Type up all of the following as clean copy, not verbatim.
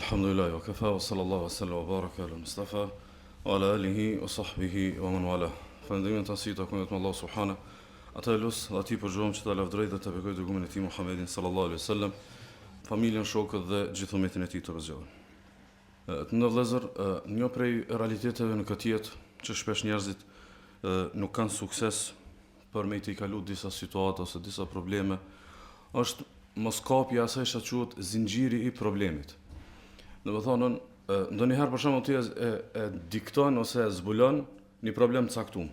Alhamdulillah, wa kafa, wa sallallahu wa sallam, wa baraka ala Mustafa, wa ala alihi, wa sahbihi, wa man wala. Falënderimin të nësit, akunet me Allah subhana. Ata e lusë, dhe ati përgjom që ta lavdrej dhe të bekoj dërgumin e ti Muhammedin sallallahu alaihi sallam, familjen, shokët dhe gjithë umetin e ti të rëzgjallën. Të në vlezër, një prej realiteteve në këtë jetë që shpesh njerëzit nuk kanë sukses për me i të i kalu disa situatë ose disa probleme, është mos kapja asaj që quhet zinxhiri i problemit. Në më thonën, ndonjëherë për shembull ti e dikton ose e zbulon një problem të caktuar.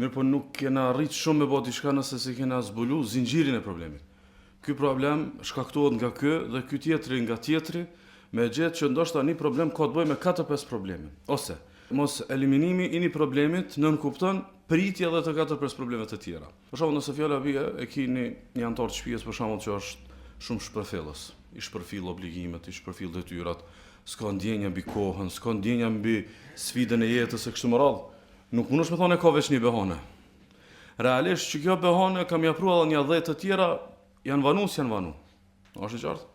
Mirë po nuk kena arrit shumë me bë diçka nëse si kena zbulu zinxhirin e problemit. Ky problem shkaktohet nga ky dhe ky tjetri nga tjetri, me gjetë që ndoshta një problem ka të bëjë me 4-5 probleme. Ose mos eliminimi i një problemit nënkupton pritje edhe të 4-5 probleme të tjera. Për shembull, nëse fjala bie e keni një antar të shtëpisë për shembull që është shumë shpërfillës, i shpërfill obligimet, i shpërfill detyrat, s'ka ndjenja mbi kohën, s'ka ndjenja mbi sfidën e jetës e kështu me radhë, nuk mundesh me thonë ka veç një behane. Realisht që kjo behane kam japruar edhe një 10 të tjera janë vanu. Është e qartë?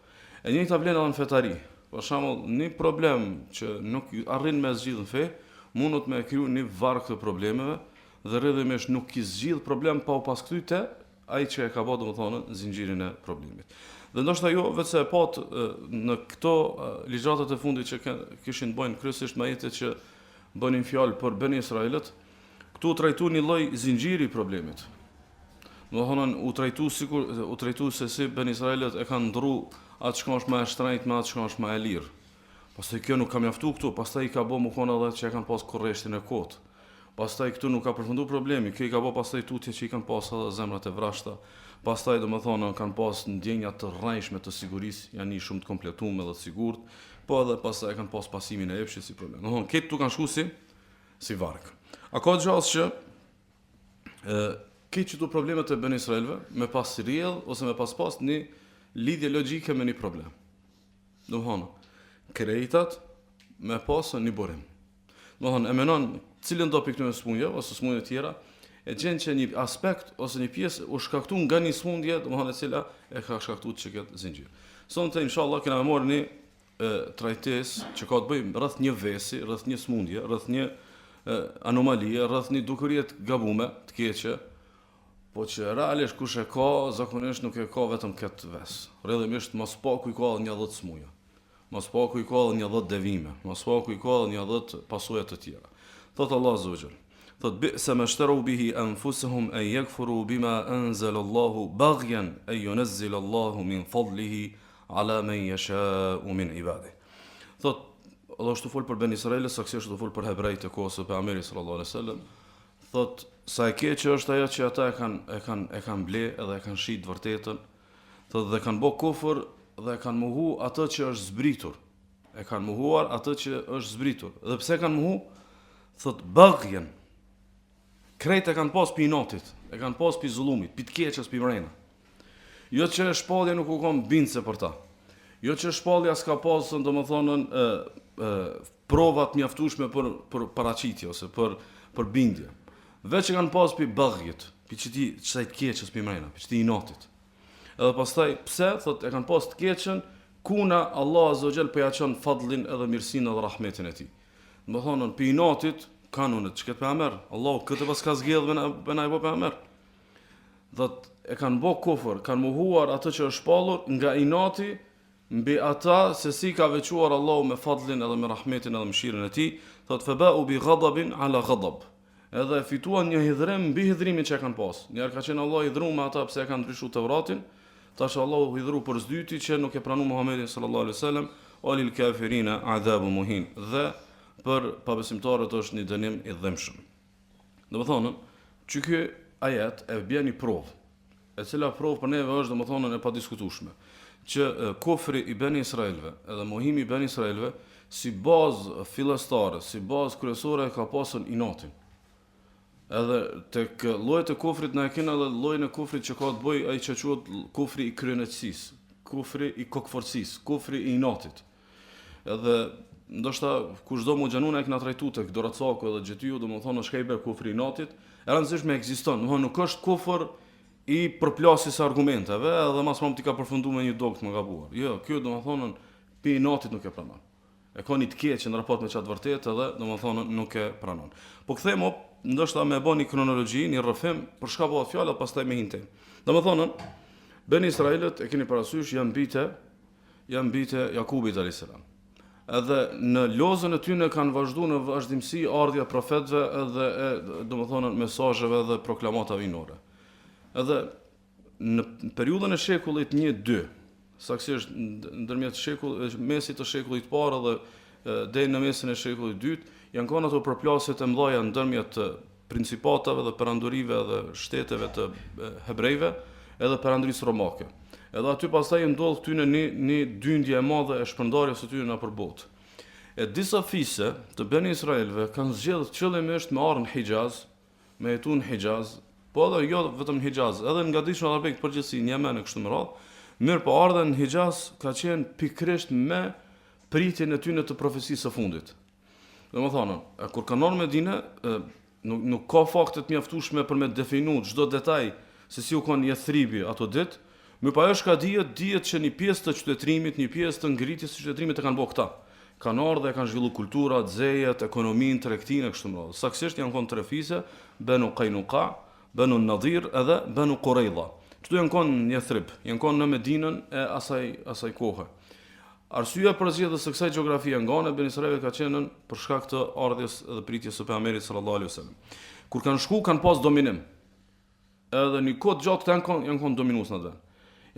E njëjta vlen edhe në fetari. Për shembull, një problem që nuk arrin me zgjidhën fe, mundot me kriju një varg të problemeve dhe rrjedhimisht nuk i zgjidh problem pa u pasktyte ai që e ka bërë domethënë zinxhirin e problemit. Dhe ndoshta jo vetëm e pat në këto ligjratat e fundit që kishin bëjnë kryesisht me ajetet që bënin fjalë për Ben Israelët, këtu u trajtu një lloj zinxhiri i problemit. Domethënë u trajtu se si Ben Israelët e kanë ndrru atë që është më e shtrenjtë me atë që është më e lirë. Pastaj kjo nuk ka mjaftu këtu, pastaj i ka bë më konë edhe që e kanë pas korreshtin e kot. Pastaj këtu nuk ka përfunduar problemi, kjo i ka bë pastaj tutje që i kanë pas edhe zemrat e vrashta. Pastaj domethënë kanë pas ndjenja të rrejshme të sigurisë, janë një shumë të kompletuar dhe të sigurt, po edhe pastaj kanë pas pasimin e epshit si problem. Domethënë këtu kanë shkuar si varg. A ka gjallë që këtë çdo problemet e Ben Israelëve me pas rrjedh ose me pas një lidhje logjike me një problem. Domethënë krejtat me pas një burim. Domethënë e menon cilën do pikë në smundje ose smundje tjera, e gjen që një aspekt ose një pjesë u shkaktu nga një smundje, domethënë e cila e ka shkaktuar që këtë zinxhir. Sonte inshallah kena marrë një trajtesë që ka të bëjë rreth një vesi, rreth një smundje, rreth një anomalie, rreth një dukurie të gabuar, të keqe, po që realisht kush e ka, zakonisht nuk e ka vetëm këtë ves. Rrjedhimisht mos paku i ka edhe një 10 smuja. Mos paku i ka edhe një 10 devime, mos paku i ka edhe një 10 pasojë të tjera. Thot Allah Azza wa Jall. Thot bi'sa ma shtaru bihi anfusuhum an yakfuru bima anzala Allahu baghyan an yunzila Allahu min fadlihi ala man yasha'u min ibadihi. Thot Allah është të fol për Ben Israelës, saksi është të fol për hebrejtë e kohës së pejgamberit sallallahu alaihi wasallam. Thot sa e keq është ajo që ata e kanë ble edhe e kanë shit vërtetën. Thot dhe kanë bë kufër dhe kanë mohu atë që është zbritur. E kanë mohuar atë që është zbritur. Dhe pse kanë mohu? Thot baghyan. Krejt e kanë pas pi notit, e kanë pas pi zullumit, pi të keqës, pi mrena. Jo që shpallja nuk u kam bindse për ta. Jo që shpallja s'ka pasën, domethënë, provat mjaftueshme për paraqitje ose për bindje. Veç që kanë pas pi baghjit, pi çtaj të keqës, pi mrena, pi çtaj i notit. Edhe pastaj pse thot e kanë pas të keqën, kuna Allah Azza wa Jall po ja çon fadllin edhe mirësinë edhe rahmetin e tij. Domethënë pi i notit kanunet që këtë pejgamber, Allahu këtë pas ka zgjedh bëna i bë pejgamber. Dhët e kanë bë kufër, kanë mohuar atë që është shpallur nga inati mbi ata se si ka veçuar Allahu me fadlin edhe me rahmetin edhe mëshirën e tij, thot faba'u bi ghadabin ala ghadab. Edhe fituan një hidhrim mbi hidhrimin që kanë pas. Njëherë ka qenë Allah i dhëruar me ata pse e kanë ndryshuar Tevratin, tash Allahu i dhëruar për zdyti që nuk e pranoi Muhamedit sallallahu alaihi wasallam, walil kafirina adhabun muhin. Dhe për pabesimtarët është një dënim i dhëmshëm. Domethënë, që ky ajet e bën një provë, e cila provë për neve është domethënë e padiskutueshme, që kufri i Ben Israelëve, edhe mohimi i Ben Israelëve si bazë fillestare, si bazë kryesore ka pasur inatin. Edhe tek llojet e kufrit na e kanë edhe llojin e kufrit që ka të bëjë ai që quhet kufri i kryenësisë, kufri i kokforcisë, kufri i inatit. Edhe ndoshta kushdo më xhanun e kena trajtuar tek Doracaku edhe Xhetiju, domethënë shkëbe kufri i natit, e rëndësishme ekziston, domethënë nuk është kufër i përplasjes së argumenteve, edhe më shumë ti ka përfunduar me një dokt më gabuar. Jo, kjo domethënë pi i natit nuk e pranon. E ka një të keq në raport me çat vërtet edhe domethënë nuk e pranon. Po kthemo, ndoshta më bëni kronologji, një rrëfim për çka bëhet fjala, pastaj me hinte. Domethënë, Ben Israilët e keni parasysh janë bite Jakubit alayhis salam. Edhe në lozën e tyre kanë vazhduar në vazhdimsi ardhja profetëve edhe domethënë mesazheve dhe proklamatave vinore. Edhe në periudhën e shekullit 1-2, saktësisht ndërmjet mesit të shekullit të parë dhe deri në mesin e shekullit të dytë, janë kanë ato përplasjet e mëdha ndërmjet principatave dhe perandorive dhe shteteve të hebrejve edhe perandorisë romake. Edhe aty pastaj ndodh këtyre një dyndje e madhe e shpërndarjes së tyre nëpër botë. E disa fise të Beni Israelëve kanë zgjedhur qëllimisht me ardhur në Hijaz, me jetu në Hijaz, po edhe jo vetëm në Hijaz, edhe nga Dishon Arabik përgjithësi në Yemen e kështu me radhë. Mirë, po ardha në Hijaz ka qenë pikërisht me pritjen e tyre të profecisë së fundit. Domethënë, kur kanë ardhur në Medinë, nuk ka fakte të mjaftueshme për me definu çdo detaj se si u kanë Yathribi ato ditë. Mirë, po ajo që dihet që një pjesë të qytetërimit, një pjesë të ngritjes së qytetërimit e kanë bërë këta. Kanë ardhur dhe kanë zhvilluar kulturat, zejet, ekonominë, tregtinë e kështu me radhë. Saktësisht janë kanë tre fise, Banu Qaynuqa, Banu Nadir edhe Banu Qurayza. Këtu janë kanë në Yathrib, janë kanë në Medinën e asaj kohe. Arsyeja për zgjedhjes së kësaj gjeografie nga ana e Ben Israilëve ka qenë për shkak të ardhjes dhe pritjes së pejgamberit sallallahu alaihi wasallam. Kur kanë shku kanë pas dominim. Edhe një kohë gjatë janë kanë dominues në atë.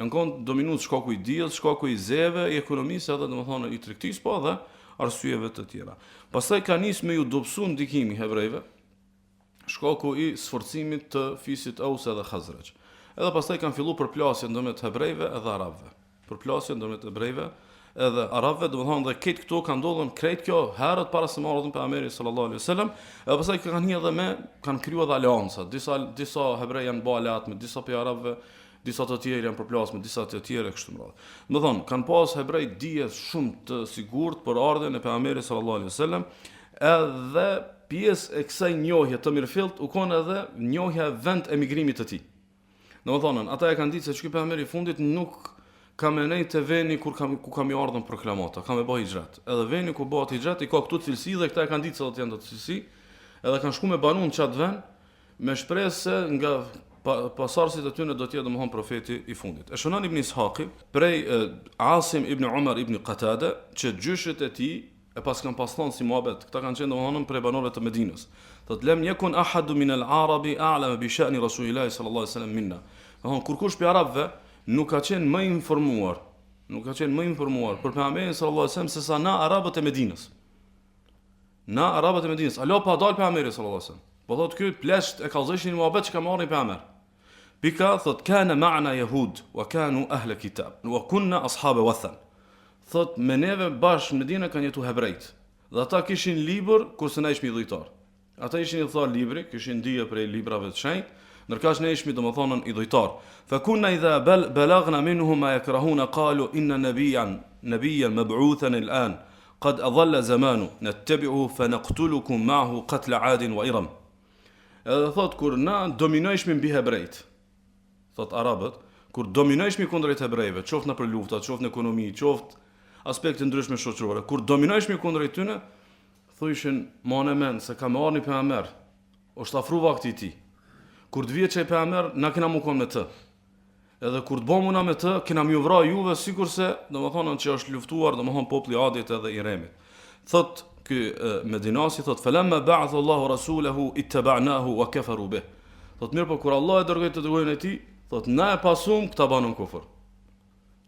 Janë kanë dominues shkaku i diellit, shkaku i zeve, i ekonomisë edhe domethënë i tregtisë, po edhe arsyeve të tjera. Pastaj ka nisë me ju dobësu ndikimi hebrejve, shkaku i sforcimit të fisit Aus edhe Khazraj. Edhe pastaj kanë filluar përplasje ndërmjet hebrejve edhe arabëve. Përplasje ndërmjet hebrejve edhe arabëve, domethënë dhe këtë këto kanë ndodhur krejt kjo herët para se marrën pejgamberi sallallahu alaihi wasallam, edhe pastaj kanë krijuar aleanca. Disa hebrej janë bërë aleat me disa prej arabëve, disa të tjerë janë përplasur me disa të tjerë kështu me radhë. Domethënë kanë pas hebrej dije shumë të sigurt për ardhen e pejgamberit sallallahu alaihi wasallam, edhe pjesë e kësaj njohje të mirëfillt u kon edhe njohja e vend emigrimit të tij. Domethënë ata e kanë ditë se ky pejgamber i fundit nuk ka me nejtë të veni ku kam i ardhën proklamata, ka me bëj hijrat. Edhe veni ku bëhet hijrat i ka këtu cilësi dhe këta e kanë ditë se do të janë të cilësi, edhe kanë shku me banun qatë ven, me shpresë se nga pasardhësit e tyre do të jetë domethënë profeti i fundit. E shënon Ibn Ishaqi prej Asim ibn Umar ibn Qatada që gjyshët e tij e pas kanë pas thonë si muhabet, këta kanë qenë domethënë prej banorëve të Medinës. Thotë lem yakun ahadu min al-arabi a'lama bi sha'ni rasulillahi sallallahu alaihi wasallam minna. Domethënë kur kush prej arabëve nuk ka qenë më informuar për pejgamberin sallallahu alaihi wasallam se sa na arabët e Medinës. Na arabët e Medinës, alo pa dal pejgamberi sallallahu alaihi wasallam. Po thotë ky plesht e kallëzishin muhabet që ka marrë pejgamber. Pika thotë kana ma'na yahud wa kanu ahla kitab wa kunna ashab wathan. Thotë me neve bashkë në Medinë kanë jetu hebrejt. Dhe ata kishin libër kurse na ishim idhujtar. Ata ishin i thar libri, kishin dije prej librave të shenjtë. Nërkash ne ishmi domethënë idhujtar. Fa kunna idha balagna minhum ma yakrahuna qalu inna nabiyyan mab'uthan al'an qad adalla zamanu nattabi'uhu fa naqtulukum ma'ahu qatl 'ad wa iram. Edhe thot kur na dominojshmi mbi hebrejt. Thot arabët, kur dominojshmi kundrejt hebrejve, qoftë në për lufta, qoftë në ekonomi, qoftë aspekte ndryshme shoqërore, kur dominojshmi kundrejt tyre, thujshin mane men se ka me arni pejgamber, është afru vakti i tij. Kur të vjet çaj pejgamber, na kena mu kon me të. Edhe kur të bëmu na me të, kena më vrar juve sikurse, domethënë që është luftuar, domethënë populli i Adit edhe i Remit. Thot ky Medinasi thot falamma ba'atha Allahu rasulahu ittaba'nahu wa kafaru bih. Thot mirë po kur Allah e dërgoi të dërgojën e tij, thot na e pasum këta banun kufër.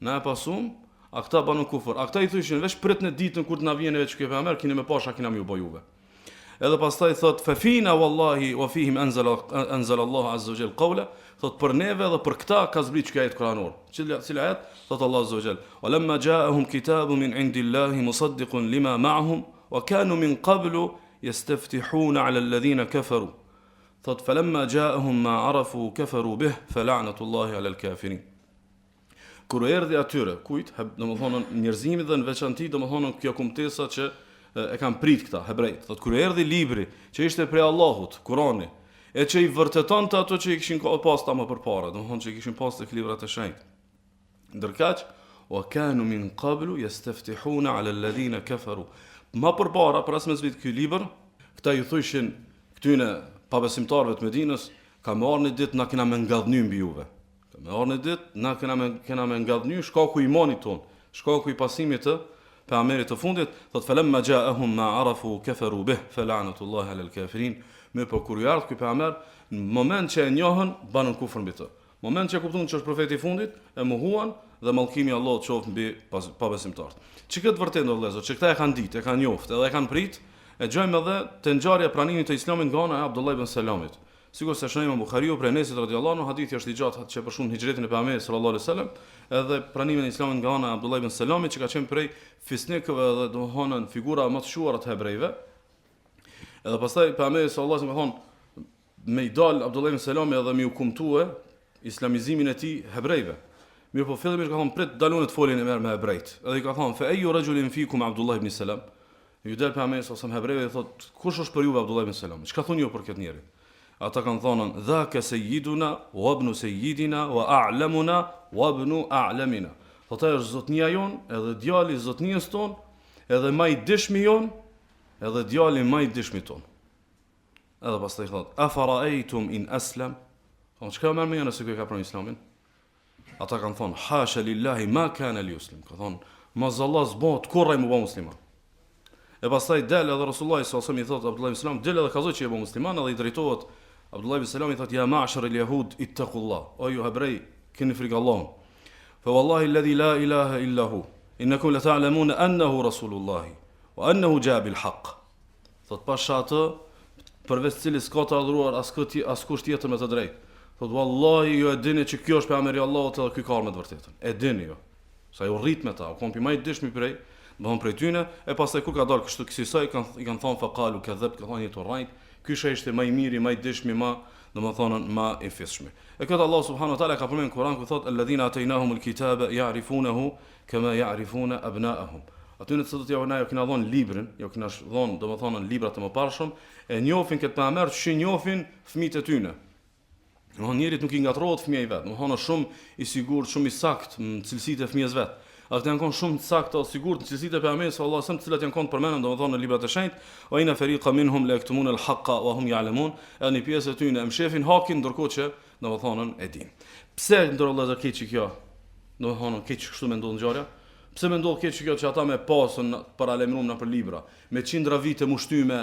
Na e pasum, a këta banun kufër. A këta i thyshin veç prit në ditën kur të na vjen veç ky pejgamber, keni me pasha kena më u bë juve. Edhe pastaj thot fa fina wallahi wa fihim anzala Allahu azza wa jalla qawla. Thot për neve dhe për këta ka zbrit që ajet kuranor. Cila ajet? Thot Allah azza wa jalla walamma ja'ahum kitabun min indillahi musaddiqun lima ma'ahum وكانوا من قبل يستفتحون على الذين كفروا thot فلما جاءهم ما عرفوا كفروا به فلعنة الله على الكافرين. Kur erdhi atyre, kujt, domethënë njerëzimit dhe në veçantë domethënë kjo kumtesa që e kanë prit këta hebrejt. Thot kur erdhi libri që ishte prej Allahut, Kurani, e që i vërtetonte ato që i kishin pas ta më përpara, domethënë që i kishin pas tek librat e shenjtë. Ndërkaq wa kanu min qablu yastaftihuna ala alladhina kafaru. Ma përpara, para se me zbrit ky libër, këta ju thoshin këtyne pabesimtarëve të Medinës, ka më ardhur një ditë na kena me ngadhny mbi juve. Ka më ardhur një ditë na kena me ngadhny shkaku i imanit ton, shkaku i pasimit të pejgamberit të fundit, thot falamma ja'ahum ma arafu kafaru bih fala'natullahi 'ala al-kafirin. Me po kur ardh ky pejgamber, në moment që e njohën, banën kufër mbi të. Në moment që e kuptuan që është profeti i fundit, e mohuan dhe mallkimi i Allahut qoftë mbi pabesimtarët. Që këtë vërtet do vëllezër, që këta e kanë ditë, e kanë njoftë, edhe e kanë prit, e gjojmë edhe të ngjarja e pranimit të Islamit nga ana e Abdullah ibn Salamit. Sikur se shënojmë Buhariu për Enesit radhiyallahu anhu, hadithi është i gjatë që përshkruan hijretin e pejgamberit sallallahu alaihi wasallam, edhe pranimin e Islamit nga ana e Abdullah ibn Salamit që ka qenë prej fisnikëve dhe domthonë figura më të shuara të hebrejve. Edhe pastaj pejgamberi sallallahu alaihi wasallam ka thonë me i dal Abdullah ibn Salami edhe me u kumtue islamizimin e tij hebrejve. Mirë po fillimisht ka thonë prit dalun të folin e merr me hebrejt. Edhe i ka thonë fa ayu rajulin fikum Abdullah ibn Salam. Ju del pejgamberi sallallahu alaihi wasallam hebrejve dhe thotë kush është për juve Abdullah ibn Salam? Çka thoni ju për këtë njeri? Ata kanë thonë dhaka sayyiduna wa ibn sayyidina wa a'lamuna wa ibn a'lamina. Thotë është zotnia jon, edhe djali i zotnies ton, edhe më i dishmi jon, edhe djali më i dishmi ton. Edhe pastaj thotë afara'aytum in aslam. Thonë çka më merr nëse ky ka pranuar Islamin? Ata kanë thonë hasha lillahi ma kana li muslim. Ka thonë mazallah zbot kurrë më bë musliman. E pastaj del edhe Resulullah sallallahu alaihi wasallam i thotë Abdullah ibn Salam del edhe ka thënë që e bë musliman edhe i drejtohet Abdullah ibn Salam i thotë ya ma'shar al-yahud ittaqullah. O ju hebrej keni frikë Allahun. Fa wallahi alladhi la ilaha illa hu innakum la ta'lamuna annahu rasulullah wa annahu jaa bil haqq. Thotë pasha atë përveç cilis ka të adhuruar askush tjetër me të drejtë. Thotë wallahi ju e dini që kjo është pejgamberi i Allahut edhe ky ka me të vërtetën. E dini ju. Sa ju rrit me ta, u kompi më i dishmi prej, domthon prej tyne, e pastaj kur ka dalë kështu kësaj i kanë thonë faqalu kadhab, ka thonë jetë rrit. Ky ishte më i miri, më i dishmi, më domethënë më i fishmi. E këtë Allah subhanahu wa taala ka përmendur në Kur'an ku thotë alladhina atainahumul kitaba ya'rifunahu kama ya'rifuna abna'ahum. Aty në të thotë ja na kena dhënë librin, jo kena dhënë domethënë libra të mëparshëm, e njohin këtë pejgamber që njohin fëmijët e tyre. Domthonjë njerit nuk i ngatrohet fëmia i vet, domthonjë shumë i sigurt, shumë i saktë në cilësitë e fëmijës vet. Ata janë kanë shumë të saktë o sigurt në cilësitë e pejgamberit sallallahu alajhi wasallam, të cilat janë kanë përmendur domethënë në librat e shenjtë, wa inna fariqan minhum la yaktumuna al-haqqa wa hum ya'lamun, ani pjesë e tyre e mshefin hakin ndërkohë që domethënë e din. Pse ndërkohë keq kjo? Domethënë keq kështu mendon ngjarja? Pse mendon keq kjo që ata me pasën para lemrum në për libra, me qindra vite mushtyme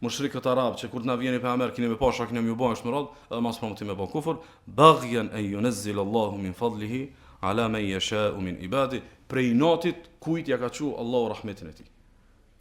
mushrikët arab që kur na vjeni pejgamber keni me pasha keni më bësh më radh, edhe mas promotim me bën kufër, baghyan an yunzil Allahu min fadlihi ala man yasha'u min ibadi, prej natit kujt ja ka thënë Allahu rahmetin e tij.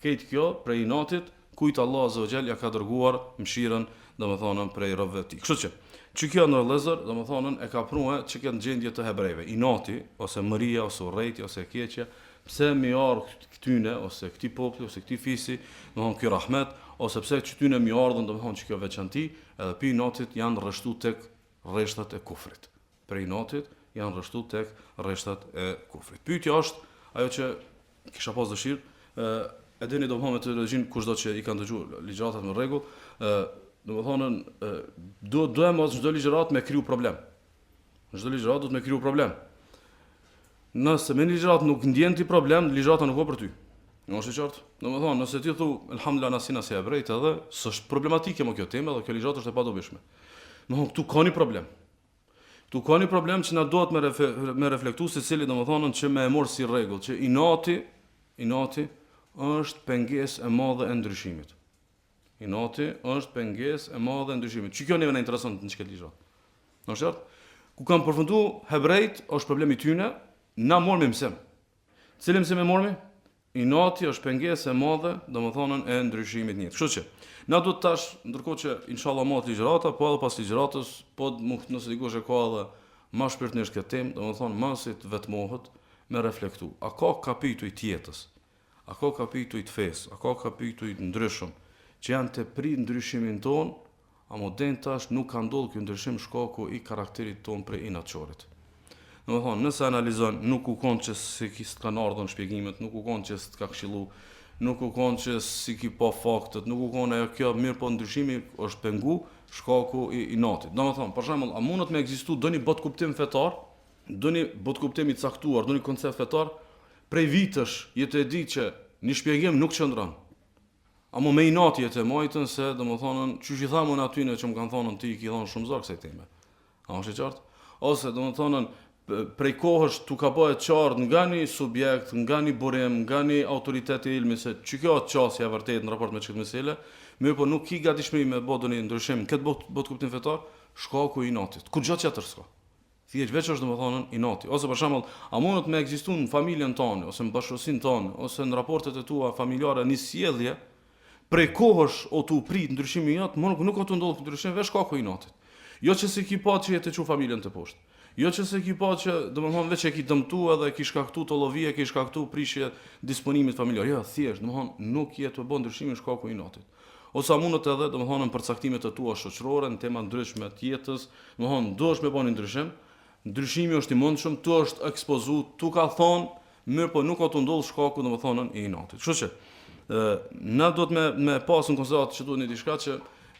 Këtë kjo prej natit kujt Allah azza wa jall ja ka dërguar mëshirën, domethënë prej robëve të tij. Kështu që kjo në vëllezër, domethënë e ka pruar që këtë gjendje të hebrejve, i nati ose mëria ose urrëti ose keqja, pse më ardh këtyne ose këtij populli ose këtij fisi, domethënë ky rahmet ose pse këtyne më ardhën domethënë që kjo veçanti, edhe pi natit janë rreshtu tek rreshtat e kufrit. Prej natit janë rreshtu tek rreshtat e kufrit. Pyetja është ajo që kisha pas dëshirë, e dini domethënë me teologjin kushdo që i kanë dëgjuar ligjëratat me rregull, domethënë do mos çdo ligjërat me kriju problem. Çdo ligjërat do të me kriju problem. Nëse me ligjërat nuk ndjen ti problem, ligjërata nuk ka për ty. Nuk është e qartë? Domethënë, nëse ti thu elhamdulillah nasina se hebrejt edhe s'është problematike më kjo temë, edhe kjo ligjërat është e padobishme. Domethënë këtu ka një problem. Tu ka një problem që na duhet me reflektu se cili domethënë që me e mor si rregull, që inati është pengesë e madhe e ndryshimit. Inati është pengesë e madhe e ndryshimit. Që kjo neve na intereson në çka ligjërat. Në qartë? Ku kanë përfunduar hebrejt është problemi i tyre, na morëm mësim. Cili mësim e morëm? Inati është pengesë e madhe, domethënë e ndryshimit njëjtë. Kështu që na duhet tash, ndërkohë që inshallah mot ligjërata, po edhe pas ligjëratës, po nëse dikush e ka edhe më shpirtërisht këtë temë, domethënë mos i vetmohet me reflektu. A ka kapituj të jetës? A ka kapituj të fesë? A ka kapituj të ndryshëm që janë të prit ndryshimin ton, a modern tash nuk ka ndodhur ky ndryshim shkaku i karakterit ton prej inatçorit. Domethënë, nëse analizon, nuk u kon që si kanë ardhur shpjegimet, nuk u kon që s'ka këshillu, nuk u kon që si ki pa faktet, nuk u kon ajo kjo mirë po ndryshimi është pengu shkaku i natit. Domethënë, për shembull, a mundet me ekzistu doni bot kuptim fetar doni bot kuptimi të caktuar, doni koncept fetar, prej vitësh jetë e di që një shpjegim nuk qëndron. Amo me inati jetë e majtën se domethënë çuçi i thamun atyne që më kanë thonë ti i ki thonë shumë zor kësaj teme. A është e qartë? Ose domethënë prej kohësh tu ka bëhet qartë nga një subjekt, nga një burim, nga një autoritet i ilmi se që kjo është qasja e vërtet në raport me çkëtë meselë, mirë po nuk ki gatishmëri me bë një ndryshim këtë bot kuptim fetar, shkaku i inatit. Kur gjë tjetër s'ka. Thjesht veç është domethënë inati. Ose për shembull, a mundet me ekzistuar në familjen tonë, ose në bashkësinë tonë, ose në raportet e tua familjare një sjellje, prej kohësh o tu prit ndryshimi i jot, nuk ka të ndodhur ndryshim veç shkaku i inatit. Jo që se ki pa që jetë çu familjen të poshtë. Jo që se ki pa që domethënë veç e ki dëmtu edhe ki shkaktu të llovie, ki shkaktu prishje disponimit familjar. Jo, thjesht domethënë nuk jetë të bën ndryshimin shkaku i inatit. Ose a mundet edhe domethënë në përcaktimet e tua shoqërore, në tema ndryshme të jetës, domethënë duhesh me bën ndryshim. Ndryshimi është i mundshëm, tu është ekspozu, tu ka thonë, mirë po nuk ka të ndodhur shkaku domethënë i inatit. Kështu që na duhet me pas në konsiderat që duhet një diçka që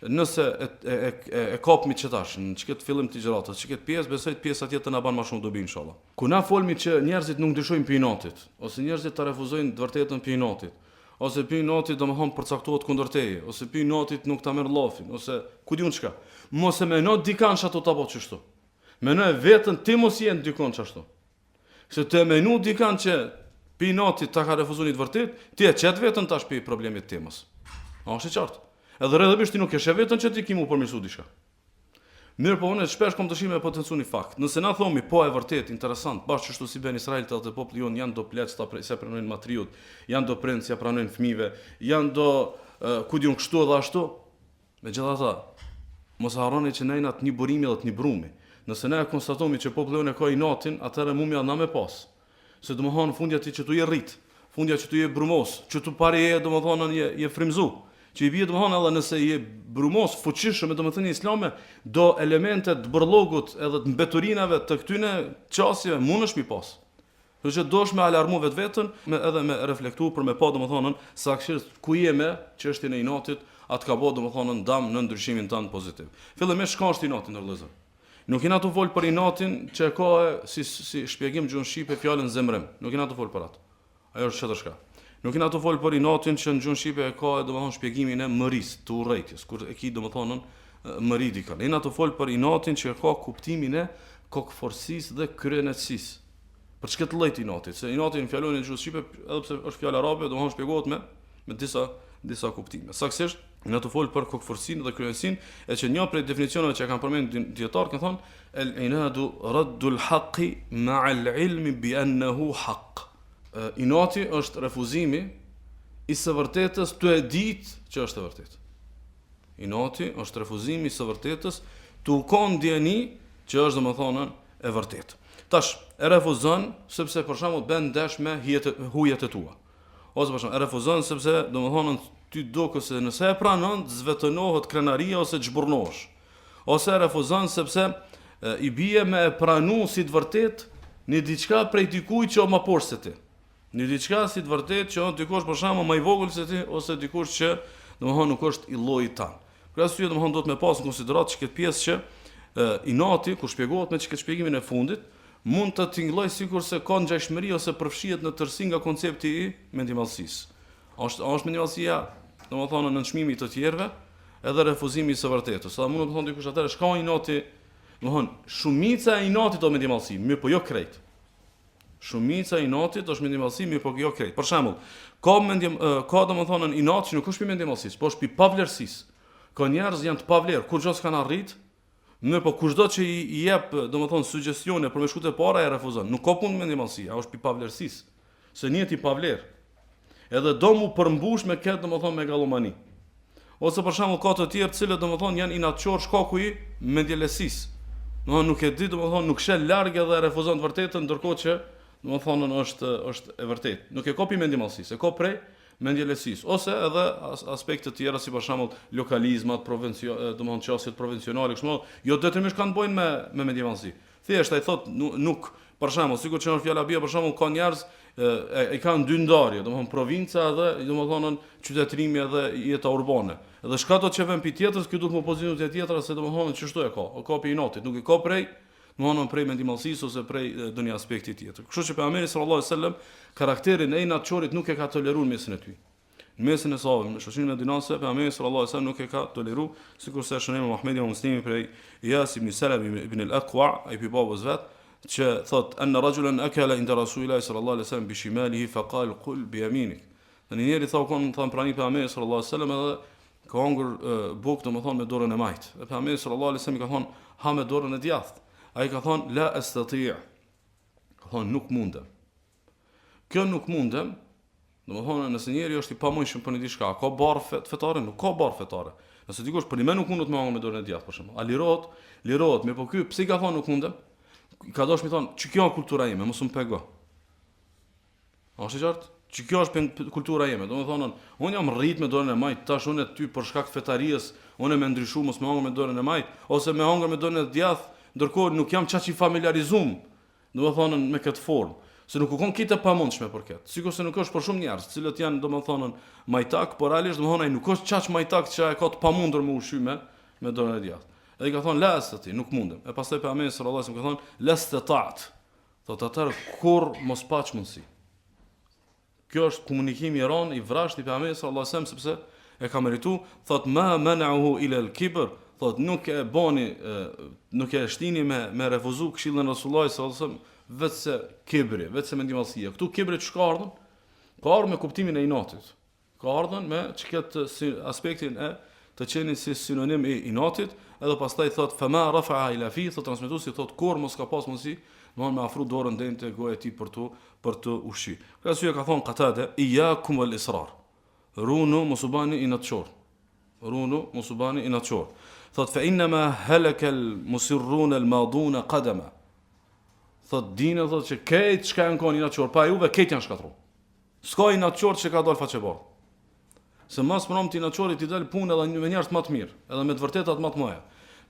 nëse e kapmi që tash, në çket fillim të gjëratës, çket pjesë, besoj të pjesa tjetër na bën më shumë dobi inshallah. Ku na folmi që njerëzit nuk ndryshojnë për inatit, ose njerëzit ta refuzojnë të vërtetën për inatit, ose për inatit domethënë përcaktohet kundër teje, ose për inatit nuk ta merr llafin, ose ku diun çka. Mos e mendo dikan çato ta bëj kështu. Menoj vetën ti mos je ndikon çashtu. Se të menu dikan që për inatit ta ka refuzuar të vërtet, ti e çet vetën tash për problemet të temës. A është e qartë? Edhe rrëdhëvisht ti nuk e sheh vetën që ti ki mu përmirësu diçka. Mirë po unë shpesh kom dëshirë me potencu një fakt. Nëse na thomi po e vërtet interesant, bashkë çështu si bën Izraelit edhe populli jon janë do plec se pranojnë matriut, janë do prind si pranojnë fëmijëve, janë do ku diun kështu edhe ashtu. Megjithatë, mos harroni që ne jemi një burimi edhe një brumi. Nëse ne konstatojmë që populli jon e ka inatin, atëherë mumja na me pas. Se domethënë fundja ti që tu je rrit, fundja që tu je brumos, që tu pari je domethënë je frymzu. Që i bie domethënë edhe nëse je brumos fuqishëm domethënë islame, do elementet të burllogut edhe të mbeturinave të këtyne çësjeve mundesh mi pas. Kështu që dosh me alarmu vetveten, edhe me reflektu për me pa domethënë saktësisht ku je me çështjen e inatit, atë ka bë domethënë ndam në ndryshimin tënd pozitiv. Fillimisht çka është inati ndër vëllezër? Nuk jena të fol për inatin që ka si shpjegim gjuhën shqipe fjalën zemrim. Nuk jena të fol për atë. Ajo është çfarë shka. Nuk jena të fol për inatin që në gjuhën shqipe ka domethënë shpjegimin e mërisë, të urrëtitjes, kur e ki domethënë mëri dikon. Jena të fol për inatin që ka kuptimin e kokforcisë dhe kryenetësisë. Për çka të llojit inatit? Se inati në fjalën e gjuhës shqipe, edhe pse është fjalë arabe, domethënë shpjegohet me disa kuptime. Saktësisht në të folë për kokforsinë dhe kryenësinë, e që një prej definicioneve që kanë përmendur dietar kanë thonë el-inadu raddul haqqi ma'al ilmi bi annahu haqq. Inati është refuzimi i së vërtetës të e ditë që është e vërtetë. Inati është refuzimi i së vërtetës të u kon ndjeni që është domethënë e vërtetë. Tash e refuzon sepse për shembull bën ndesh me hujet e tua. Ose për shembull e refuzon sepse domethënë ty duket se nëse e pranon, zvetënohet krenaria ose çburnohesh. Ose refuzon sepse i bie me e pranu si të vërtet një diçka prej dikujt që më poshtë se ti. Një diçka si të vërtet që dikush për shembull më i vogël se ti ose dikush që domethënë nuk është i llojit tan. Për arsye domethënë do të më pas në konsiderat çka pjesë që inati kur shpjegohet me çka shpjegimin e fundit mund të tingëlloj sikurse ka ngjashmëri ose përfshihet në tërësi nga koncepti i mendimallësisë. Është mendimallësia, domethënë në çmimit të tjerëve, edhe refuzimi i së vërtetës. Sa mund të thonë dikush atëherë shka inati, domethënë shumica e inatit është mendimallësi, mirë po jo krejt. Shumica e inatit është mendimallësi, mirë po jo krejt. Për shembull, ka domethënë inat që nuk është pi mendimallësisë, po është pi pavlerësisë. Ka njerëz janë të pavlerë, kur gjos kanë arrit, mirë po kushdo që i jep domethënë sugjestione për me shkute para e refuzon. Nuk ka punë mendimallësi, ajo është pi pavlerësisë. Se njëti pavlerë. Edhe do mu përmbush me këtë domethënë megalomani. Ose për shembull ka të tjerë të cilët domethënë janë inatçor shkaku i mendjelesisë. Domethënë nuk e di domethënë nuk shel larg edhe refuzon të vërtetën ndërkohë që domethënë është e vërtetë. Nuk e ka pi mendimallësisë, e ka prej mendjelesisë ose edhe aspekte të tjera si për shembull lokalizmat, domethënë çështjet provencionale kështu, jo detyrimisht kanë bojnë me mendimallësi. Thjesht ai thotë nuk për shembull, sikur që në fjala bie për shembull ka njerëz e kanë dy ndarje, domethënë provinca dhe domethënë qytetërimi edhe jeta urbane. Edhe çka do të çevën pi tjetrës, ky duhet më pozicion te tjetra se domethënë çështu e ka pi inatit, nuk e ka prej domthonë prej mendimallësisë ose prej ndonjë aspekti tjetër. Kështu që pejgamberi sallallahu alajhi wasallam karakterin e natçorit nuk e ka toleruar mesin e tyre. Në mesin e sahabëve, në shoqërinë medinase, pejgamberi sallallahu alajhi wasallam nuk e ka toleruar, sikurse e shënon Muhamedi wa Muslimi prej Iyas ibn Salam ibn al-Aqwa, ai babës vet, që thot anna rajulan akala inda rasulillahi sallallahu alajhi wasallam bi shimalihi fa qala qul bi yaminik. Në njëri thon prani pejgamberit sallallahu alajhi wasallam edhe ka hungur bukë domethënë me dorën e majt. Dhe pejgamberi sallallahu alajhi wasallam ka thon ha me dorën e djathtë. Ai ka thon la astati'. Ka thon nuk mundem. Kjo nuk mundem, domethënë nëse njëri është i pamundshëm për një diçka, ka barë fetare, nuk ka barë fetare. Nëse dikush për një nuk mundet me hangër me dorën e djathtë për shembull. A lirohet, me po ky pse i ka thon nuk mundem? Ka dosh mi thon, "Çi kjo kultura ime, mos më pego." A është qartë? Që kjo është kultura ime, domethënë unë jam rrit me dorën e majt, tash unë ty për shkak fetarisë, unë më ndryshu mos më hangër me dorën e majt ose më hangër me dorën e djathtë, ndërkohë nuk jam çaq i familiarizuar, domethënë me këtë formë, se nuk u kon kitë pamundshme për këtë. Sikurse nuk është për shumë njerëz, të cilët janë domethënë majtak, por realisht domethënë ai nuk është çaq majtak që e ka të pamundur me ushqime me dorën e djathtë. Ai ka thonë la astati, nuk mundem. E pastaj pejgamberi sallallahu alajhi wasallam ka thonë la stata'at. Thotë atë kur mos paç mundsi. Kjo është komunikimi i rënd i vrasht i pejgamberit sallallahu alajhi wasallam sepse e ka merituar, thot ma mana'uhu ila al-kibr, thot nuk e shtini me refuzu këshillën e Resulullah sallallahu alajhi wasallam vetëse kibri, vetëse mendimallësia. Ktu kibri çka ardhën? Ka ardhur me kuptimin e inatit. Ka ardhur me çket aspektin e të qenë si sinonim i inatit, edhe pastaj thot fama rafa'a ila fi, thot transmetuesi thot kur mos ka pas mundsi domthonë me afru dorën deri te goja e tij për të ushqy. Ka sy ka thon Qatada iyyakum wal israr. Runu mos u bani inatçor. Runu mos u bani inatçor. Thot fa inna ma halaka al musirrun al madun qadama. Thot dinë thot që këtë çka janë kon inatçor, pa juve këtë janë shkatru. S'ka inatçor që ka dal faqebor. Se mas prom ti natçorit i dal punë edhe me njerëz më të mirë, edhe me të vërtetat më të mëdha.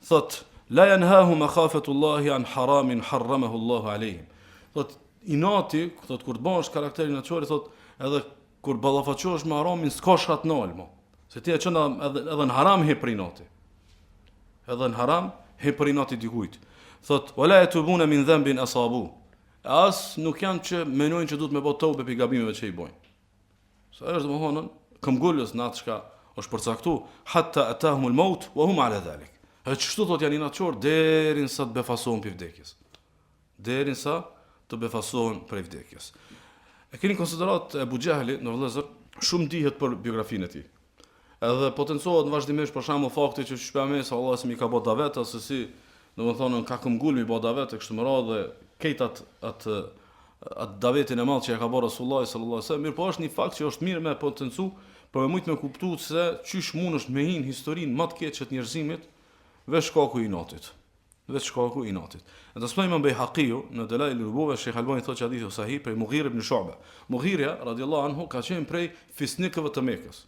Thot la yanhahu makhafatullahi an haramin harramahu Allahu alayhim. Thot inati, thot kur të bësh karakteri natçorit, thot edhe kur ballafaqohesh me haramin s'ka shat nal mo. Se ti e çon edhe në haram he për inati. Edhe në haram he për inati dikujt. Thot wala yatubuna min dhanbin asabu. As nuk janë që menojnë që duhet me bë tobe për gabimeve që i bojnë. Sa është domthonë këmgullës në atë shka është përcaktu, hatta atahumul maut wa hum ala dhalik. E çështu thot janë natçor deri sa të befasohen për vdekjes. Deri sa të befasohen për vdekjes. E keni konsiderat Abu Jahli në vëllezër shumë dihet për biografinë e tij. Edhe potencohet vazhdimisht për shembull fakti që shpëmej se Allah s'mi ka bë davet ose si, domethënë ka këmbgul mi bë davet kështu më radhë këtat atë davetin e madh që e ka bërë Resulullah sallallahu alaihi wasallam, mirë po është një fakt që është mirë me potencu, por më shumë me kuptuar se çysh mundesh me hin historinë më të keqe të njerëzimit veç shkaku i inatit. Veç shkaku i inatit. E të spojmë me Haqiu në Delail al-Rubuwa, Sheikh Albani thotë që hadithi sahih prej Mughira ibn Shu'ba. Mughira radhiyallahu anhu ka qenë prej fisnikëve të Mekës.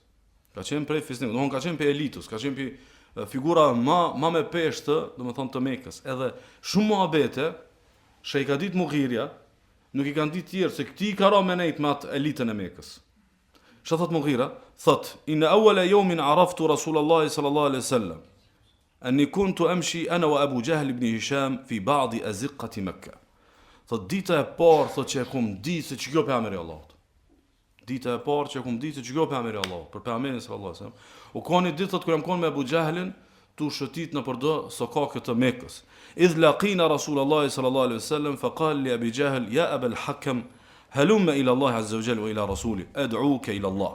Ka qenë prej fisnikëve, domthonë ka qenë prej elitës, ka qenë prej figura më me peshë, domethënë të Mekës. Edhe shumë muhabete Sheikh Adit Mughira nuk i kanë ditë tjerë se këti ka ra me nejt me atë elitën e Mekës. Që thot Mughira? Thot, inna awala yawmin araftu Rasulallahi sallallahu alaihi wasallam, anni kuntu amshi ana wa Abu Jahl ibn Hisham fi ba'di aziqati Mekka. Thot, dita e parë, thot që e kum ditë se që kjo pejgamberi Allahut. Dita e parë që e kum ditë se që kjo pejgamberi Allahut, për pejgamberin sallallahu alaihi wasallam. U koni ditë thot kur jam kon me Abu Jahlin, tu shëtit në përdo sokakët të Mekës. Idh laqina Rasulullahi sallallahu alaihi wasallam faqal li Abi Jahl ya Aba al-Hakam halumma ila Allah azza wa jalla wa ila rasuli ad'uka ila Allah.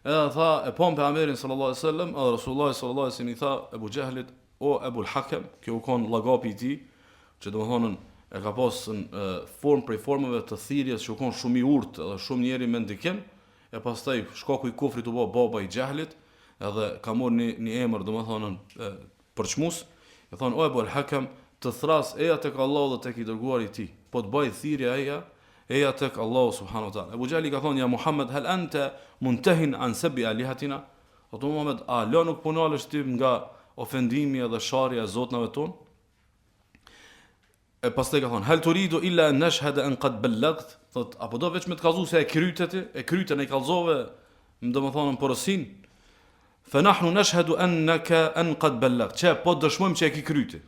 Edhe tha e pam pejgamberin sallallahu alaihi wasallam, edhe Resulullah sallallahu alaihi wasallam i tha Abu Jahlit o Abu al-Hakam, kjo u kon llagapi i tij, që domethënë e ka pasën formë prej formave të thirrjes që u kon shumë i urtë edhe shumë njerëz me ndikim, e pastaj shkaku i kufrit u bë baba i Jahlit, edhe ka marrë një emër domethënë për çmus, e thon o Abu al-Hakam, të thras eja tek Allahu dhe tek i dërguari i tij, po të bëj thirrje eja tek Allahu subhanahu wa taala. Abu Jahli ka thon ja Muhammed hal anta muntahin an sabbi alihatina? O Muhammed, a lo nuk punalesh ti nga ofendimi edhe sharrja e zotnave ton? E pastaj ka thon hal turidu illa an nashhada an qad ballagt? Thot apo do veç me të kallëzu se e krytën e kallëzove, domethënë porosin. Fa nahnu nashhadu annaka an qad ballagt. Çe po dëshmojmë që e ke kryti.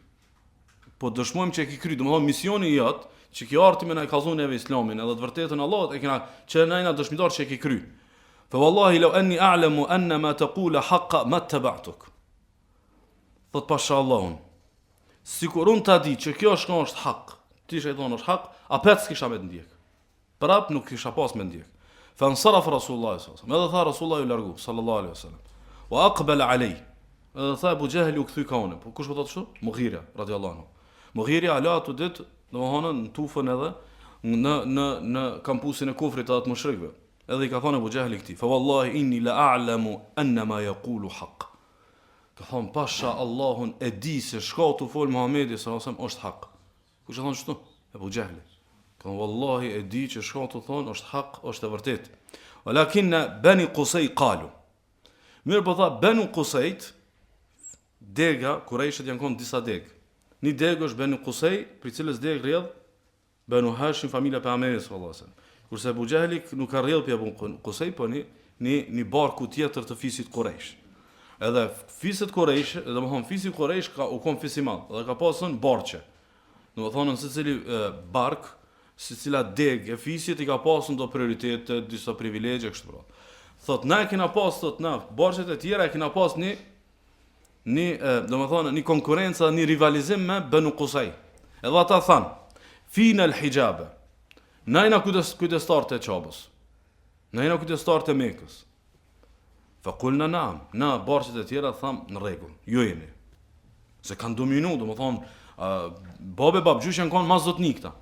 po dëshmojmë që e ki kry, domethënë misioni jot, që ki arti me na e kallzon neve Islamin, edhe të vërtetën Allahut e kena që na dëshmitar që e ki kry. Fa wallahi law anni a'lamu anna ma taqulu haqqa ma taba'tuk. Thot pasha Allahun. Sikur unë ta di që kjo është hak, ti që i thonë është hak, apet s'kisha me të ndjek. Prap nuk kisha pas me ndjek. Fa nsaraf Rasulullah sallallahu alaihi wasallam. Edhe tha Rasulullah u largu sallallahu alaihi wasallam. Wa aqbala alay. Edhe tha Abu Jahl u kthy kaune. Po kush po thotë kështu? Mughira radhiyallahu anhu. Mughira ala ato ditë, domethënë në tufën edhe në kampusin e kufrit të atë mushrikëve. Edhe i ka thonë Abu Jahli këtij, fa wallahi inni la a'lamu anna ma yaqulu haqq. Ka thonë pasha Allahun e di se shkatu fol Muhamedi sallallahu alaihi wasallam është hak. Kush e thon kështu? Abu Jahli. Ka thonë wallahi e di që shkatu thon është hak, është e vërtetë. Walakin Bani Qusay qalu. Mirë po tha Banu Qusay, dega Qurayshit janë konë disa deg. Një deg është Banu Qusay, për cilës deg rrjedh Banu Hashim, familja pejgamberit sallallahu alaihi wasallam. Kurse Abu Jahli nuk ka rrjedh për Banu Qusay, po një barku tjetër të fisit Quraysh. Edhe fiset Quraysh, domethënë fisi Quraysh u kon fis i madh, dhe ka pasën barqe. Domethënë se secili bark, secila deg e fisit i ka pasën do prioritete, disa privilegje kështu pra. Thot na e kena pas thot na barqet e tjera e kena pas domethënë një konkurrencë, një rivalizim me Banu Qusay. Edhe ata than, fina al-hijab. Na jena kujdestar të Çabës. Na jena kujdestar të Mekës. Fa kulna naam, na barqet e tjera tham në rregull, ju jeni. Se kanë dominu, domethënë babe babgjysh janë kanë mas zotnik këta.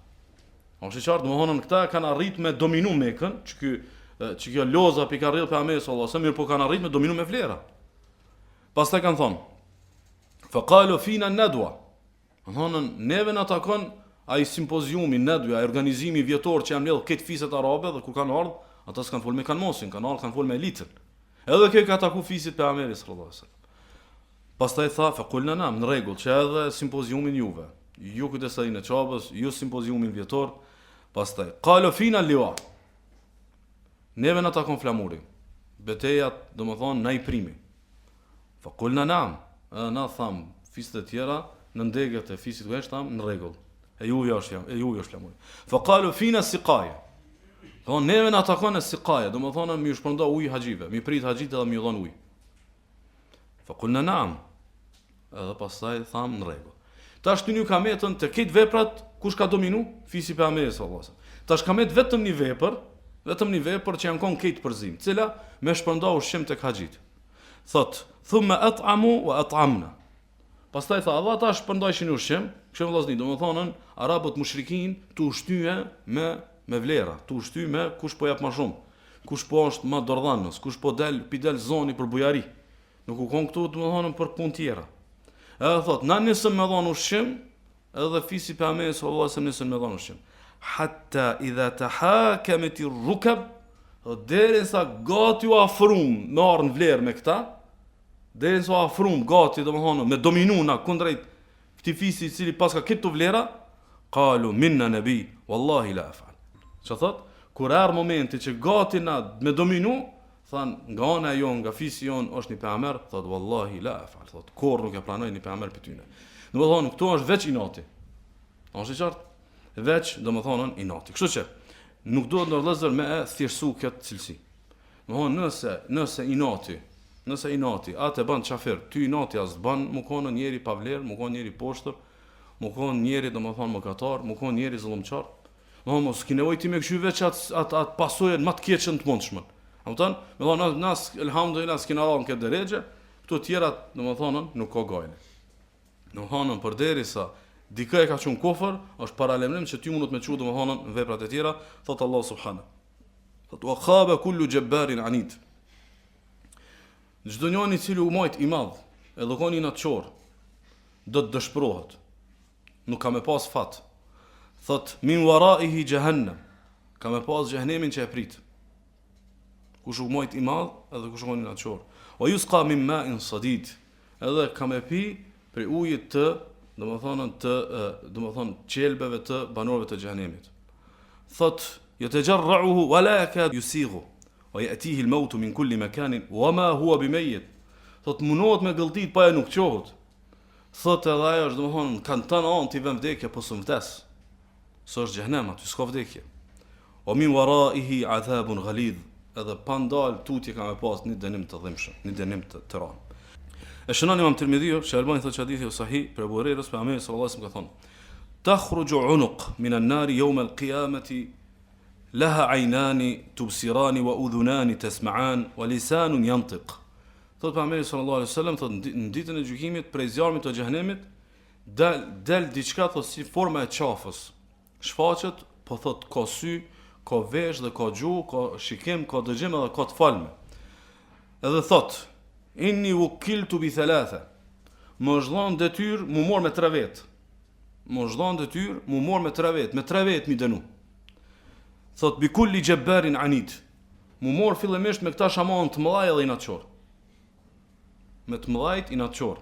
Është qartë, domethënë këta kanë arrit me dominu Mekën, që kjo loza pi ka rrjedh pejgamberi sallallahu alajhi wasallam, mirë po kanë arrit me dominu me vlera. Pastaj kanë thonë, fa qalu fina nadwa. Domethënë neve na takon ai simpoziumi nadwa, ai organizimi vjetor që janë mbledh këtë fiset arabe dhe kur kanë ardhur, ata s'kan fol me kanmosin, kanë fol me elitën. Edhe kjo ka taku fisit pejgamberit sallallahu alajhi wasallam. Pastaj tha fa qulna nam, në rregull, që edhe simpoziumin juve, ju kujdesarinë e Çabës, ju simpoziumin vjetor. Pastaj qalu fina liwa. Neve na takon flamuri. Betejat, domethënë na i primi. Fa qulna nam, na tham fiset e tjera në ndegët e fisit Quraysh tham në rregull. E juve është flamuri. Fa qalu fina siqaya. Thonë, neve në atakon e siqaja, do më thonë, mi u shpërnda ujë haxhive, mi prit haxhit edhe mi u dhon ujë. Fa kulna naam, edhe pastaj thamë në rregull. Tash ty një kametën të këtë veprat, kush ka dominu? Fisi pejgamberit sallallahu alajhi wasallam. Tash kamet vetëm një vepër që janë konë këtë përzim, cila me shpërnda ushqim tek haxhit. Thot, thumma at'amu wa at'amna. Pastaj tha, Allah ta shpërndajshin ushqim, kështu vëllazni, do më thonë, arabët mushrikin të ushtyje me vlera, të ushty me kush po jap më shumë, kush po është më dordhanës, kush po del zoni për bujari. Nuk u kon këtu, domethënë për punë tjera. Edhe thot, na nisëm me dhon ushqim, edhe fisi pejgamberit sallallahu alajhi wasallam nisën me dhon ushqim. Hatta idha tahakamat ar-rukab, derisa gati u afrum, me ardhën vlerë me këta, derisa u afrum gati, domethënë me dominuna kundrejt këtij fisi i cili paska këto vlera, qalu minna nabi, wallahi la af'al. Që thot, kur erë momenti që gati na me dominu, than, nga ana jon, nga fisi jon, është një pejgamber, thot, wallahi la afal, thot, kur nuk e pranoj një pejgamber për tyne. Dhe më thonë, këtu është veç inati. Është i qartë? Veç, dhe më thonë, inati. Kështu që, nuk duhet në vëllezër me e thjeshtu këtë cilësi. Më thonë, nëse inati, atë e ban qafir, ty inati as ban, më konë njeri pavler, më konë njeri poshtër, më konë njeri, dhe më thonë, mëkatar, më konë njeri zullumqar. Mos ki nevojë ti me kështu veç atë pasojën më të keqën të mundshme. Domethënë, me thonë nas elhamdulillah s'kena rënë këtë drejtë, këto tjera domethënë nuk ka gojë. Domethënë përderisa dikë e ka qenë kufër, është paralajmërim që ti mund të më çu domethënë veprat e tjera, thot Allah subhanahu. Thot wa khaba kullu jabbarin anid. Çdo njeri i cili u mojt i madh, edhe koni natçor, do të dëshpërohet. Nuk ka më pas fat. Thot, min waraihi jahannam, ka me pas gjahenemin që e prit. Kush u mojt i madh, edhe kush u koni natçor. O yusqa min ma'in sadid, edhe ka me pi për ujit të, domethënë qelbeve të banorëve të xhenemit. Thot, yatajarra'uhu wa la yakad yusighu, wa ya'tihi al-maut min kulli makan wa ma huwa bimayyit. Thot, munohet me gëlltit pa e nuk qohet. Thotë edhe ajo është domethënë kanë tënë anë ti vën vdekje po s'u vdes. S'është xhenem aty, s'ka vdekje. O min waraihi adhabun ghalidh, edhe pa ndal tutje ka me pas një dënim të dhimbshëm, një dënim të rënd. E shënon Imam Tirmidhiu, që Albani thotë hadithi sahih për Abu Hurairës, për Muhamedi sallallahu alaihi wasallam ka thonë: "Takhruju unuq min an-nar yawm al-qiyamati laha aynani tubsirani wa udhunani tasma'an wa lisanun yantiq." Thotë Muhamedi sallallahu alaihi wasallam, thotë në ditën e gjykimit prej zjarmit të xhenemit del diçka thotë si forma e qafës. Shfaqet, po thotë ka sy, ka vesh dhe ka gjuhë, ka shikim, ka dëgjim edhe ka të falme. Edhe thotë: "Inni wukiltu bi thalatha." Më është dhënë detyrë mu mor me 3 vet. Më është dhënë detyrë mu mor me 3 vet, me 3 vet mi dënu. Thotë bi kulli jabbarin anid. Mu mor fillimisht me këta shaman të mëdhaj edhe inatçor. Me të mëdhajt inatçor.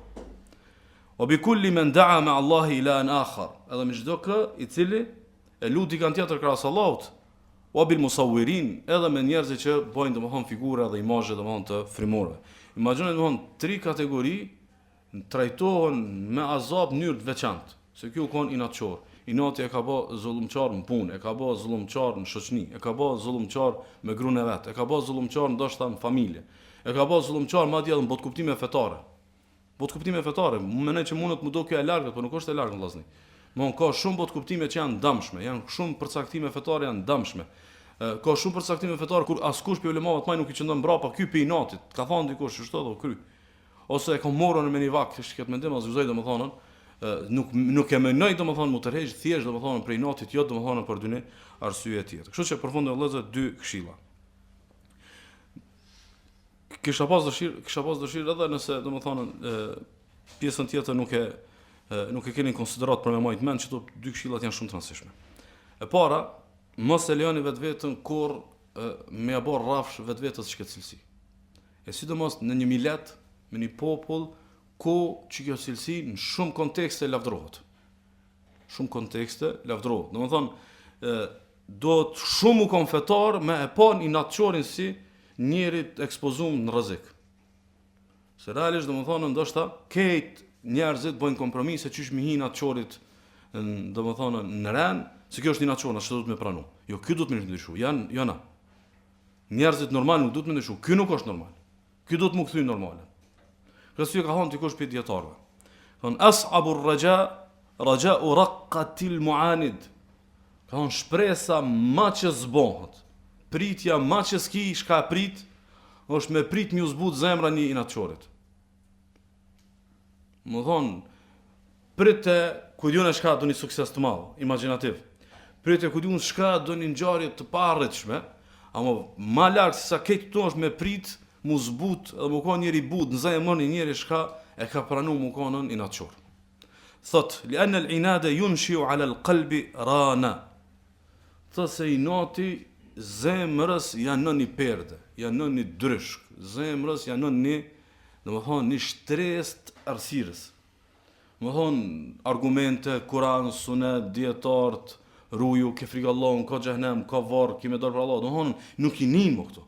O bi kulli men da'a ma Allahi ilahan akhar. Edhe me çdo kë i cili e lut dikant tjetër krahas Allahut. O bil musawwirin, edhe me njerëzit që bojnë domethënë figura dhe imazhe domethënë të frymorëve. Imagjinoni domethënë 3 kategori trajtohen me azab në mënyrë të veçantë. Se ky u kon inatçor. Inati e ka bë zullumçar në punë, e ka bë zullumçar në shoqëni, e ka bë zullumçar me gruan e vet, e ka bë zullumçar ndoshta në familje, e ka bë zullumçar madje edhe në botë kuptime fetare. Botë kuptime fetare, mendoj që mundet më do kjo e largët, por nuk është e largët vëllazni. Ka shumë botë kuptime që janë dëmshme, janë shumë përcaktime fetare janë dëmshme. Ka shumë përcaktime fetare kur askush për ulemave të maj nuk i qëndon mbrapa ky pe inatit. Ka thënë dikush çështë do kry. Ose e ka morën me një vakt, këtë mendim as zgjoj domethënë, nuk e mendoj domethënë mu tërheq thjesht domethënë për inatit, jo domethënë për dyne arsye tjetër. Kështu që përfundoj vëllezër 2 këshilla. Kisha pas dëshirë edhe nëse domethënë pjesën tjetër nuk e keni konsiderat për me majt mend që këto 2 këshillat janë shumë të rëndësishme. E para, mos e lejoni vetveten kur me ja bë rrafsh vetvetes shkëtësi. E sidomos në një millet, me një popull ku që kjo cilësi në shumë kontekste lavdrohet. Shumë kontekste lavdrohet. Domethënë do të shumë u konfetar me e pa një natçorin si njëri të ekspozuar në rrezik. Se realisht domethënë ndoshta këtë njerëzit bëjnë kompromise çish mi hin natçorit domethënë në ren, se kjo është një natçor, ashtu duhet me pranu. Jo, ky duhet me ndryshu. Jo na. Njerëzit normal nuk duhet me ndryshu. Ky nuk është normal. Ky duhet më kthy normale. Kështu ka thonë dikush për dietarëve. Thonë as'abu raja'u raqqatil mu'anid. Ka thonë shpresa ma që zbohet. Pritja ma që s'ki shka prit, është me prit mi u zbut zemra një inatçorit. Më thonë, prite ku djune shka do një sukses të madh, imaginativ. Prite ku djune shka do një ngjarje të parritshme, ama ma larg se sa këtë tu është me prit mu zbut edhe mu ka njëri but në zemër një njëri shka e ka pranu mu kanën inatçor. Thot, li anna al-inada yunshi'u 'ala al-qalbi rana. Thot se inati zemrës janë në një perde, janë në një dryshk, zemrës janë në një, domethënë një shtresë të errësirës. Domethënë argumente, Kur'an, Sunet, dietarët, ruju, ke frikë Allahun, ka xhenem, ka varr, ki me dorë për Allah, domethënë nuk i nin më këto.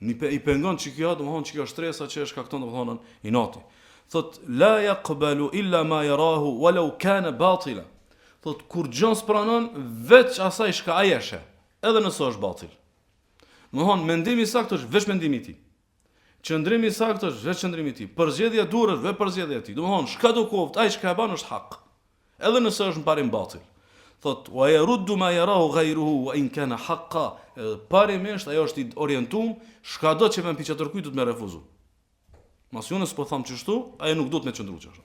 I pengon që kjo, domethënë që kjo shtresa që e shkakton domethënë inati. Thot la yaqbalu illa ma yarahu walau kana batila. Thot kur gjën s'pranon veç asaj shka ai e sheh, edhe nëse është batil. Domethënë mendimi i saktë është veç mendimi i tij. Qëndrimi i saktë është veç qëndrimi i tij. Përzgjedhja e durrës veç përzgjedhja e tij. Domethënë çka do koft, ai çka e bën është hak. Edhe nëse është në parim batil. Thot wa yaruddu ma yarahu ghayruhu wa in kana haqqa. Parimisht ajo është i orientuar, çka do që vën piçë tërkuj do të më refuzu. Mas unë s'po them çështu, ajo nuk do të më qëndru çështu.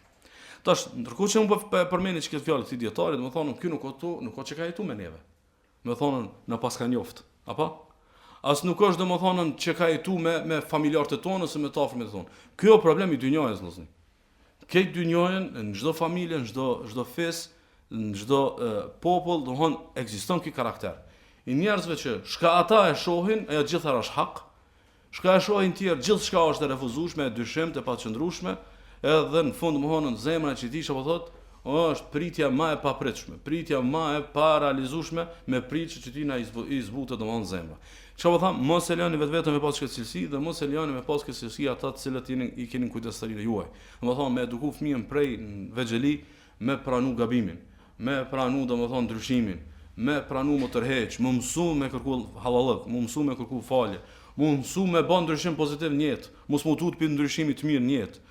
Tash ndërkohë që unë përmendni çka fjalë këtij dietari, domethënë ky nuk ka çka jetu me neve. Me thonë në pas ka njoft, apo? As nuk është domethënë që ka jetu me familjarët e tonë ose me të afërmit e tonë. Ky është problemi i dynjajës, vëllazë. Këtë dynjajën në çdo familje, në çdo fes, në çdo popull, domethënë ekziston ky karakter. I njerëzve që shka ata e shohin, ajo gjithara është hak. Shka e shohin tjerë, gjithçka është e refuzueshme, e dyshimtë, e paqëndrueshme, edhe në fund domethënë zemra e çitij apo thotë është pritja më e papritshme, pritja më e parealizueshme me pritje që ti na i zbutet domthon zemra. Çka po tham, mos e lani vetveten me pas këtë cilësi dhe mos e lani me pas këtë cilësi ata të cilët i keni kujdestarinë juaj. Domthon me eduku fëmijën prej vegjëli me pranu gabimin, me pranu domthon ndryshimin, me pranu më tërheq, më mësu me kërku halallëk, më mësu me kërku falje, më mësu me bën ndryshim pozitiv në jetë, mos më tut për ndryshimi të mirë në jetë.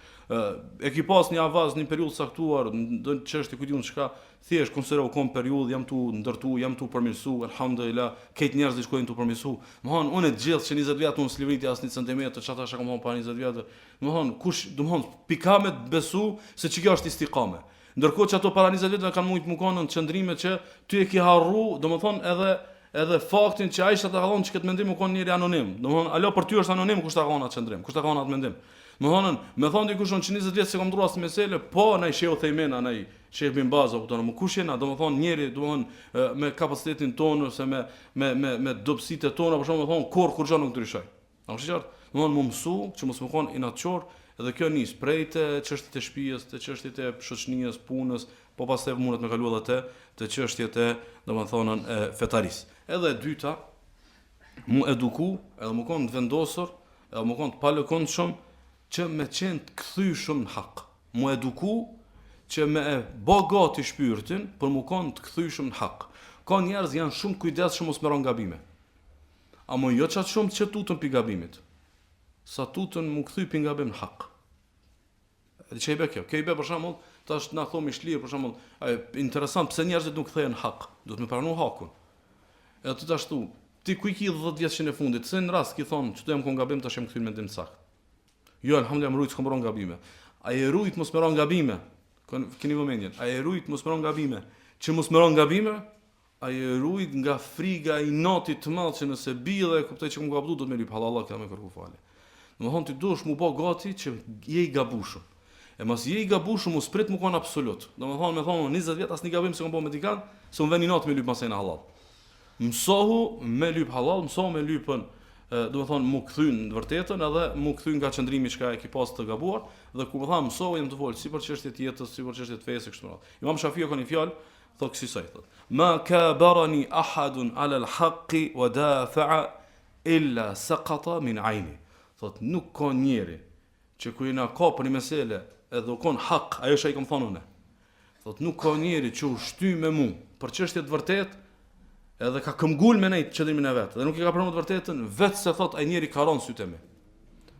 E ki pas një avaz, një periudhë saktuar, në çështje ku diun çka, thjesht konsideroj kom periudhë, jam tu ndërtu, jam tu përmirësu, alhamdulillah, këtë njerëz që shkojnë tu përmirësu. Domthon unë të gjithë që 20 vjet unë s'livriti as 1 centimetër, çata shaka më para 20 vjet. Domthon kush, domthon pikamet besu se ç'kjo është istiqame. Ndërkohë që ato para 20 viteve kanë mujt më kanë në çndrime që ty e ke harru, domthon edhe faktin që ai shata kallon që këtë mendim u kon njëri anonim. Domthon alo për ty është anonim kush ta ka atë çndrim, kush ta ka atë mendim. Me thonë dikush që 20 vjet se kam ndruar as mesele, po anai Shehu Thejmen, anai Sheikh Bin Baz apo tonë, kush jena, domethënë njëri, domethënë me kapacitetin tonë ose me dobësitë tona, për shembull, domethënë kur gjë nuk ndryshoj. A është qartë? Domethënë më mësu që mos më kon inatçor, edhe kjo nis prej të çështjet e shtëpisë, të çështjet e shoqënisë, punës, po pastaj mundet me kalu edhe të çështjet e domethënë e fetarisë. Edhe e dyta, mu eduku, edhe më kon të vendosur, edhe më kon të palëkondshëm që me qenë të kthyeshëm në hak. Mu eduku që me e bë gati shpirtin për mu konë të kthyeshëm në hak. Ka njerëz janë shumë kujdesshëm mos merron gabime. Amo jo çat shumë që tutën pi gabimit. Sa tutën mu kthy pi gabim në hak. Edhe çe be kjo? Kjo i be për shembull, tash na thomi shlir për shembull, interesant pse njerëzit nuk kthehen në hak. Duhet me pranu hakun. Edhe ti tash ti ku i ki 10 vjetëshin e fundit, se në rast ki thonë që të jam kon gabim tash jam kthyer mendim sakt. Jo, alhamdulillah, më rujt s'kom ron gabime. A e rujt mos më ron gabime? Keni vëmendjen. A e rujt mos më ron gabime? Që mos më ron gabime? A e rujt nga friga i natit të madh që nëse bie kuptoj që kam gabuar do të më lyp hallallah që më kërku falje. Domethënë ti duhesh mu bë gati që je i gabushëm. E mos je i gabushëm mos prit më kon absolut. Domethënë më thonë 20 vjet asnjë gabim s'kam bë me dikant, se unë vjen i natë më lyp masën e halal. Mësohu me lyp halal, mësohu me lypën domethënë mu kthyn në vërtetën edhe mu kthyn nga qëndrimi që e ki pas të gabuar dhe kur më tha mësoj jam të fol si për çështje të jetës, si për çështje të fesë kështu me radhë. Imam Shafiu ka një fjalë thotë kësaj thotë: "Ma kabarani ahadun ala al-haqqi wa dafa'a illa saqata min 'ayni." Thotë nuk ka njeri që kur i na ka për një mesele edhe u kon hak, ajo që ai kam thonë unë. Thotë nuk ka njeri që u shty me mu për çështje të vërtetë edhe ka këmbgul me nejt qëndrimin e vetë, dhe nuk i ka pranuar të vërtetën, vetë se thot ai njeri ka rënë sytë e mi.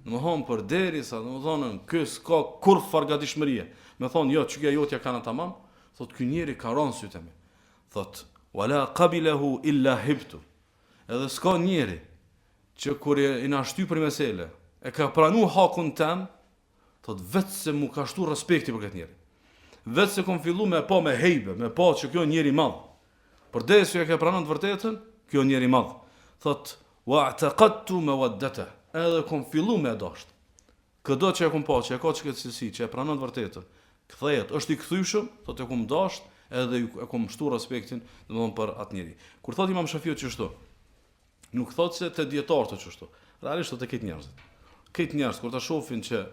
Domethënë përderisa, domethënë ky s'ka kur fargatishmërie. Me thonë jo, çka jotja kanë tamam, thot ky njeri ka rënë sytë e mi. Thot wala qabilahu illa hibtu. Edhe s'ka njeri që kur i na shty për mesele, e ka pranuar hakun tëm, thot vetë se mu ka shtu respekti për këtë njeri. Vetë se kom fillu me pa me hejbe, me pa që kjo njeri madh. Por desë e ka pranuar të vërtetën, kjo njeri madh. Thot wa'taqadtu mawaddata. Edhe kom fillu me dasht. Këdo që e kom pa, që e ka çka cilësi, që e pranon të vërtetën, kthehet, është i kthyeshëm, thot e kom dasht, edhe e kom shtu respektin, domethënë për atë njeri. Kur thot Imam Shafiu çështo, nuk thot se te dietarët çështo. Realisht të këtë njerëzit. Këtë njerëz kur ta shohin që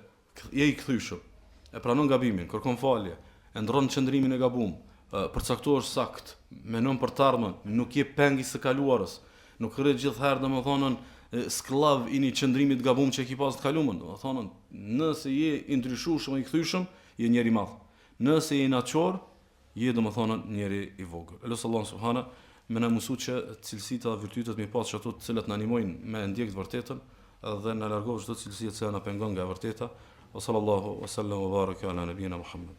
je i kthyeshëm, e pranon gabimin, kërkon falje, e ndron qëndrimin e gabum, përcaktohesh sakt, menon për të ardhmen, nuk je pengi së kaluarës, nuk rrit gjithherë domethënë sklav i një qëndrimit gabum që ki pas të kaluamën, domethënë nëse je i ndryshueshëm i kthyeshëm, je njeri i madh. Nëse je i naçor, je domethënë njeri i vogël. Allahu subhana më na mësoi që cilësitë dhe virtytet më pas ato të cilat na animojnë me ndjek të vërtetën dhe na largojë çdo cilësi që na pengon nga e vërteta. Wa sallallahu wa sallam wa baraka ala nabiyina Muhammad.